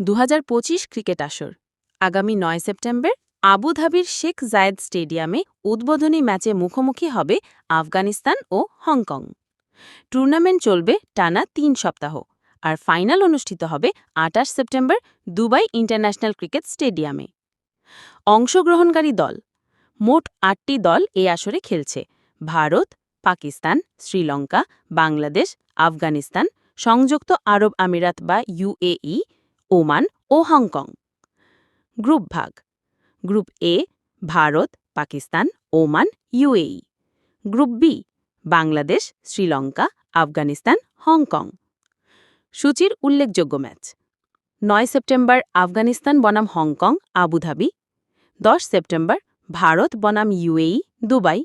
2025 cricket আসর আগামী 9 September আবুধাবির Sheikh জায়েদ স্টেডিয়ামে উদ্বোধনী ম্যাচে মুখোমুখি হবে আফগানিস্তান ও হংকং। টুর্নামেন্ট চলবে টানা 3 সপ্তাহ আর ফাইনাল অনুষ্ঠিত হবে 28 সেপ্টেম্বর দুবাই ইন্টারন্যাশনাল ক্রিকেট স্টেডিয়ামে। অংশগ্রহণকারী দল মোট 8টি দল এই আসরে খেলছে: ভারত, পাকিস্তান, শ্রীলঙ্কা, বাংলাদেশ, আফগানিস্তান, সংযুক্ত আরব আমিরাত বা ইউএই, ওমান ও হংকং। গ্রুপ ভাগ: group A Bharat, Pakistan, Oman, UAE. Group B Bangladesh, Sri Lanka, Afghanistan, Hong Kong. সূচির উল্লেখযোগ্য ম্যাচ: 9 সেপ্টেম্বর আফগানিস্তান বনাম হংকং, আবুধাবি। 10 সেপ্টেম্বর ভারত বনাম ইউএই, দুবাই।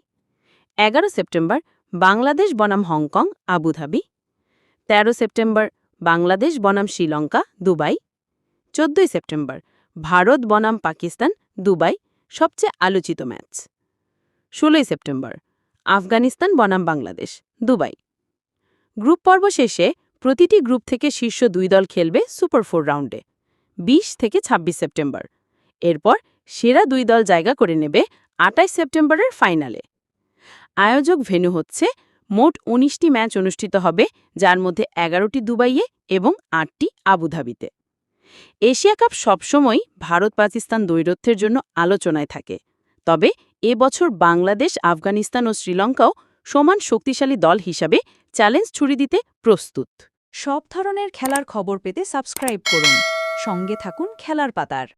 11 সেপ্টেম্বর বাংলাদেশ বনাম হংকং, আবুধাবি। 13 সেপ্টেম্বর বাংলাদেশ বনাম শ্রীলঙ্কা, দুবাই। 14 সেপ্টেম্বর ভারত বনাম পাকিস্তান, দুবাই, সবচেয়ে আলোচিত ম্যাচ। 16 সেপ্টেম্বর আফগানিস্তান বনাম বাংলাদেশ, দুবাই। গ্রুপ পর্ব শেষে প্রতিটি গ্রুপ থেকে শীর্ষ 2 দল খেলবে সুপার 4 রাউন্ডে 20 থেকে 26 সেপ্টেম্বর। এরপর সেরা 2 দল জায়গা করে নেবে 28 সেপ্টেম্বরের ফাইনালে। আয়োজক ভেন্যু হচ্ছে মোট 19টি ম্যাচ অনুষ্ঠিত হবে, যার মধ্যে 11টি দুবাইয়ে এবং 8টি আবুধাবিতে। এশিয়া কাপ সবসময় ভারত-পাকিস্তান দ্বৈরথের জন্য আলোচনায় থাকে, তবে এবছর বাংলাদেশ, আফগানিস্তান ও শ্রীলঙ্কাও সমান শক্তিশালী দল হিসাবে চ্যালেঞ্জ ছুড়ে দিতে প্রস্তুত। সব ধরনের খেলার খবর পেতে সাবস্ক্রাইব করুন। সঙ্গে থাকুন খেলার পাতার।